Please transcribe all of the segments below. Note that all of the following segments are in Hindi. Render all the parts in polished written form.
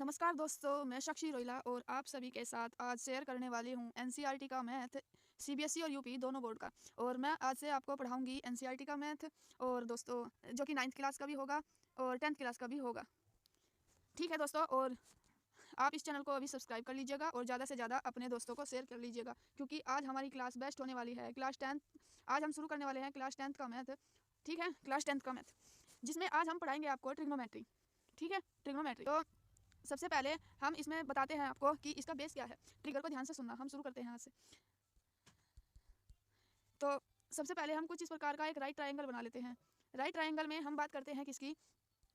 नमस्कार दोस्तों, मैं साक्षी रोइला और आप सभी के साथ आज शेयर करने वाली हूँ एनसीईआरटी का मैथ सीबीएसई और यूपी दोनों बोर्ड का। और मैं आज से आपको पढ़ाऊँगी एनसीईआरटी का मैथ और दोस्तों जो कि 9th क्लास का भी होगा और 10th क्लास का भी होगा। ठीक है दोस्तों, और आप इस चैनल को अभी सब्सक्राइब कर लीजिएगा और ज़्यादा से ज़्यादा अपने दोस्तों को शेयर कर लीजिएगा, क्योंकि आज हमारी क्लास बेस्ट होने वाली है। क्लास 10th आज हम शुरू करने वाले हैं क्लास 10th का मैथ। ठीक है, क्लास 10th का मैथ, जिसमें आज हम पढ़ाएंगे आपको ट्रिग्नोमेट्री। ठीक है, ट्रिग्नोमेट्री। तो सबसे पहले हम इसमें बताते हैं आपको कि इसका बेस क्या है। ट्रिगर को ध्यान से सुनना, हम शुरू करते हैं यहाँ से। तो सबसे पहले हम कुछ इस प्रकार का एक राइट ट्रायंगल बना लेते हैं। राइट ट्रायंगल में हम बात करते हैं किसकी,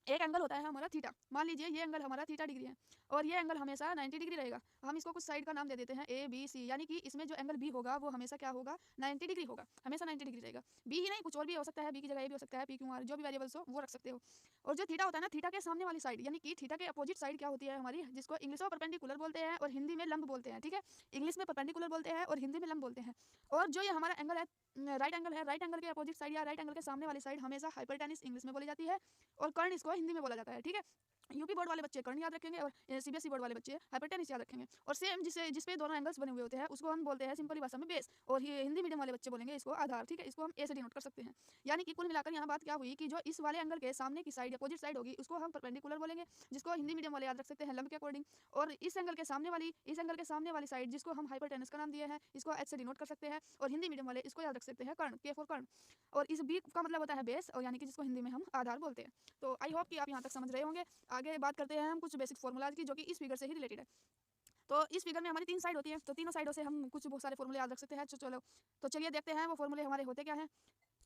एक एंगल होता है हमारा थीटा। मान लीजिए ये एंगल हमारा थीटा डिग्री है और ये एंगल हमेशा 90 डिग्री रहेगा। हम इसको कुछ साइड का नाम दे देते हैं ए बी सी, यानी कि इसमें जो एंगल बी होगा वो हमेशा क्या होगा, 90 डिग्री होगा, हमेशा 90 डिग्री रहेगा। बी ही नहीं, कुछ और भी हो सकता है, बी की जगह ए भी हो सकता है, पी क्यू आर, जो भी वेरिएबल्स हो वो रख सकते हो। और जो थीटा होता है ना, थीटा के सामने वाली साइड, यानी कि थीटा के अपोजिट साइड क्या होती है हमारी, जिसको इंग्लिश में परपेंडिकुलर बोलते हैं और हिंदी में लंब बोलते हैं। ठीक है, इंग्लिश में परपेंडिकुलर बोलते हैं और हिंदी में लंब बोलते हैं। और जो ये हमारा एंगल है, राइट एंगल है, राइट एंगल के अपोजिट साइड या राइट एंगल के सामने वाली साइड हमेशा हाइपरटेनिस इंग्लिश में बोली जाती है और कर्ण इसको हिंदी में बोला जाता है। ठीक है, यूपी बोर्ड वाले बच्चे कर्ण याद रखेंगे और सीबीएसई बोर्ड वाले बच्चे हाइपरटेनिस याद रखेंगे। और सेम जिसपे दोनों एंगल्स बने हुए होते हैं उसको हम बोलते हैं सिंपली भाषा में बेस, और हिंदी मीडियम वाले बच्चे बोलेंगे इसको आधार। ठीक है, इसको हम ए से डिनोट कर सकते हैं। यानी कि कुल मिलाकर यहाँ बात क्या हुई कि जो इस वाले एंगल के सामने की साइड अपोजिट साइड होगी उसको हम परपेंडिकुलर बोलेंगे, जिसको हिंदी मीडियम वाले याद रख सकते हैं लंब के अकॉर्डिंग। और इस एंगल के सामने वाली साइड जिसको हम हाइपरटेनिस का नाम दिया है, इसको एच से डिनोट कर सकते हैं और हिंदी मीडियम वाले इसको याद रख सकते हैं कर्ण, के फॉर कर्ण। और इस बी का मतलब होता है बेस, और यानी कि जिसको हिंदी में हम आधार बोलते हैं। तो आई होप कि आप यहाँ तक समझ रहे होंगे। आगे बात करते हैं हम कुछ बेसिक फॉर्मूलाज की, जो कि इस फिगर से ही रिलेटेड है। तो इस फिगर में हमारी 3 साइड होती है, तो तीनों साइडों से हम कुछ बहुत सारे फॉर्मूले याद रख सकते हैं। तो चलिए देखते हैं वो फॉर्मूले हमारे होते क्या हैं।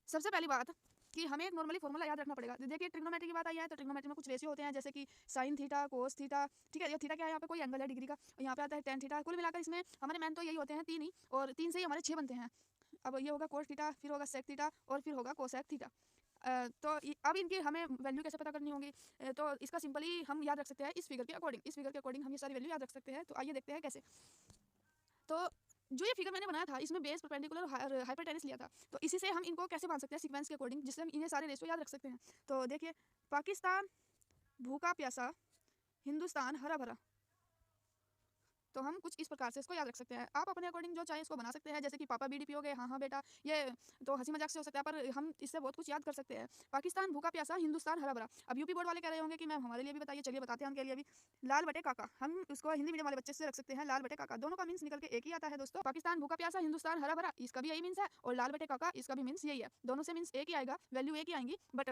सबसे पहली बात कि हमें एक नॉर्मली फॉर्मूला याद रखना पड़ेगा। देखिए ट्रिग्नोमेट्री की बात आई है तो ट्रिग्नोमेट्री में कुछ रेशियो होते हैं, जैसे कि साइन थीटा, कोस थीटा। ठीक है, ये थीटा क्या है, यहाँ पे कोई एंगल है डिग्री का, और यहाँ पे आता है टेन थीटा। कुल मिलाकर इसमें हमारे मैन तो यही होते हैं 3 ही, और 3 से ही हमारे 6 बनते हैं। अब ये होगा कोस थीटा, फिर होगा सेक थीटा और फिर होगा कोसेक थीटा। तो अब इनकी हमें वैल्यू कैसे पता करनी होगी, तो इसका सिंपली हम याद रख सकते हैं इस फिगर के अकॉर्डिंग। इस फिगर के अकॉर्डिंग हम ये सारी वैल्यू याद रख सकते हैं। तो आइए देखते हैं कैसे। तो जो ये फिगर मैंने बनाया था इसमें बेस परपेंडिकुलर और हाइपरटेनिस लिया था, तो इसी से हम इनको कैसे बांध सकते हैं सीक्वेंस के अकॉर्डिंग, जिससे हम इन्हें सारे रेशियो याद रख सकते हैं। तो देखिए, पाकिस्तान भूखा प्यासा, हिंदुस्तान हरा भरा। तो हम कुछ इस प्रकार से इसको याद रख सकते हैं। आप अपने अकॉर्डिंग जो चाहे इसको बना सकते हैं, जैसे कि पापा बीडी पियोगे, हाँ हाँ बेटा, ये तो हंसी मजाक से हो सकता है, पर हम इससे बहुत कुछ याद कर सकते हैं। पाकिस्तान भूखा प्यासा, हिंदुस्तान हरा भरा। अब यूपी बोर्ड वाले कह रहे होंगे कि मैम हमारे लिए भी बताइए, चलिए बताते हैं उनके लिए भी। लाल बटे काका, हम इसको हिंदी मीडियम वाले बच्चे से रख सकते हैं लाल बटे काका। दोनों का मीन्स निकल के एक ही आता है दोस्तों। पाकिस्तान भूखा प्यासा, हिंदुस्तान हरा भरा, इसका भी यही मीन्स है, और लाल बटे काका इसका भी मीन्स यही है। दोनों से मीन्स एक ही आएगा, वैल्यू एक ही आएंगी, बट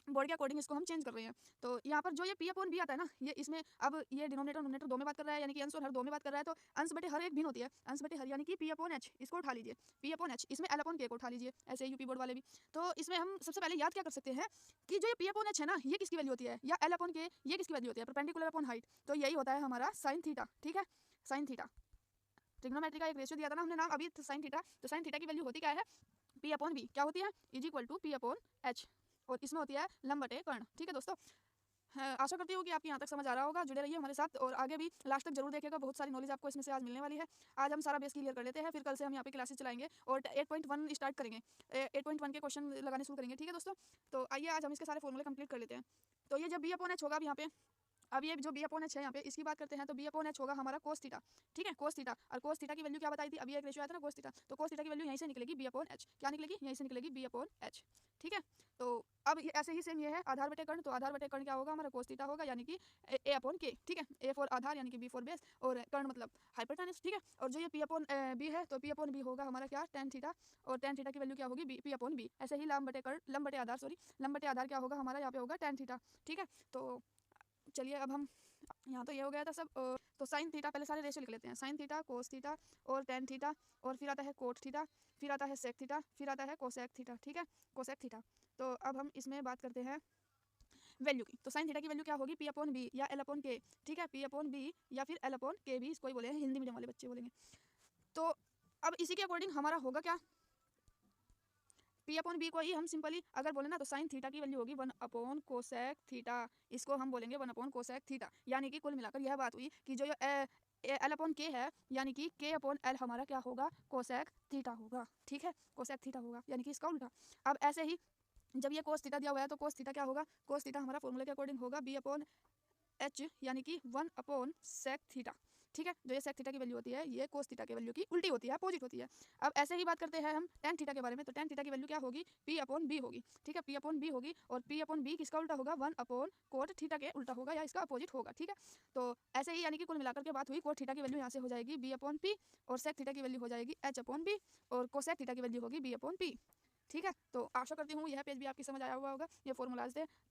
बोर्ड के अकॉर्डिंग इसको हम चेंज कर रहे हैं। तो यहाँ पर जो ये पी अपॉन बी आता है ना, ये इसमें अब ये डिनोमिनेटर नोमिनेटर दो में बात कर रहा है, यानी कि अंश और हर दो में बात कर रहा है। तो अंश बटे हर एक भिन्न होती है, अंश बटे हर, यानी कि पी अपॉन एच, इसको उठा लीजिए, पी अपॉन एच, इसमें एल अपॉन के को उठा लीजिए, ऐसे यूपी बोर्ड वाले भी। तो इसमें हम सबसे पहले याद क्या कर सकते हैं कि जो ये पी अपॉन एच है ना, ये किसकी वैल्यू होती है, या एल अपॉन के ये किसकी वैल्यू होती है, परपेंडिकुलर अपॉन हाइट। तो यही होता है हमारा साइन थीटा। ठीक है, साइन थीटा। ट्रिग्नोमेट्री का एक रेशियो दिया था ना हमने नाम अभी, साइन थीटा। तो साइन थीटा की वैल्यू होती क्या है, पी अपॉन बी क्या होती है, is equal to P upon H, और इसमें होती है लंब बटे कर्ण। ठीक है दोस्तों, आशा करती हूँ कि आपको यहाँ तक समझ आ रहा होगा। जुड़े रहिए हमारे साथ और आगे भी लास्ट तक जरूर देखिएगा, बहुत सारी नॉलेज आपको इसमें से आज मिलने वाली है। आज हम सारा बेस क्लियर कर लेते हैं, फिर कल से हम यहाँ पे क्लासेस चलाएंगे और 8.1 स्टार्ट करेंगे, 8.1 के क्वेश्चन लगाने शुरू करेंगे। ठीक है दोस्तों, तो आइए आज हम इसके सारे फॉर्मूले कंप्लीट कर लेते हैं। तो ये जब बी अपॉन एच होगा, अब यहाँ पे अब ये जो बी अपॉन एच है यहाँ पे इसकी बात करते हैं, तो बी अपॉन एच होगा हमारा कोस थीटा। ठीक है, कोस थीटा, और कोस थीटा की वैल्यू क्या बताई थी, अभी एक रेशियो आया था ना कोस थीटा, तो कोस थीटा की वैल्यू यहीं से निकलेगी बी अपॉन एच। क्या निकलेगी, यहीं से निकलेगी बी अपॉन एच। ठीक है, तो अब ऐसे ही सेम ये है आधार बटे कर्ण, तो आधार बटे कर्ण क्या होगा हमारा कोस थीटा होगा, यानी कि ए अपॉन के। ठीक है, ए फॉर आधार यानी कि बी फॉर बेस, और कर्ण मतलब हाइपरटेनिस। ठीक है, और जो ये पी अपॉन बी है, तो पी अपॉन बी होगा हमारा क्या, टेन थीटा, और टेन थीटा की वैल्यू क्या होगी, पी अपॉन बी। ऐसे ही लंब बटे कर्ण, लंब बटे आधार, सॉरी, लंब बटे आधार क्या होगा हमारा, यहाँ पे होगा टेन थीटा। ठीक है, तो चलिए अब हम यहाँ तो ये हो गया था सब। तो साइन थीटा, पहले सारे रेशियो लिख लेते हैं, साइन थीटा, कोस थीटा और टेन थीटा, और फिर आता है कोट थीटा, फिर आता है सेक थीटा, फिर आता है कोसेक थीटा। ठीक है, कोसेक थीटा। तो अब हम इसमें बात करते हैं वैल्यू की। तो साइन थीटा की वैल्यू क्या होगी, पी अपॉन बी या एल अपॉन के। ठीक है, पी अपॉन बी या फिर एल अपॉन के भी इसको ही बोले हैं, हिंदी मीडियम वाले बच्चे बोलेंगे। तो अब इसी के अकॉर्डिंग हमारा होगा क्या, पी अपॉन बी को ही हम सिंपली अगर बोले ना, तो साइन थीटा की वैल्यू होगी 1 अपॉन कोसेक थीटा, इसको हम बोलेंगे 1 अपॉन कोसेक थीटा। यानी कि कुल मिलाकर यह बात हुई कि जो एल अपॉन के है, यानी कि के अपॉन एल हमारा क्या होगा, कोसेक थीटा होगा। ठीक है, कोसेक थीटा होगा, यानी कि इसका उल्टा। अब ऐसे ही जब ये कोस थीटा दिया हुआ है, तो कोस थीटा क्या होगा, कोस थीटा हमारा फॉर्मूला के अकॉर्डिंग होगा बी अपॉन एच यानी कि 1/sec थीटा। ठीक है, जो ये sec थीटा की वैल्यू होती है ये cos थीटा की वैल्यू की उल्टी होती है, अपोजिट होती है। अब ऐसे ही बात करते हैं हम tan थीटा के बारे में, तो tan थीटा की वैल्यू क्या होगी, p/b होगी। ठीक है, p/b होगी, और p/b किसका उल्टा होगा, 1/cot थीटा के उल्टा होगा या इसका अपोजिट होगा। ठीक है, तो ऐसे ही यानी कि कुल मिलाकर के बात हुई, cot थीटा की वैल्यू यहाँ से हो जाएगी b/p, और sec थीटा की वैल्यू हो जाएगी h/b, और cosec थीटा की वैल्यू होगी b/p। ठीक है, तो आशा करती हूँ यह पेज भी आपकी समझ आया हुआ होगा, ये फॉर्मूलाज थे। तो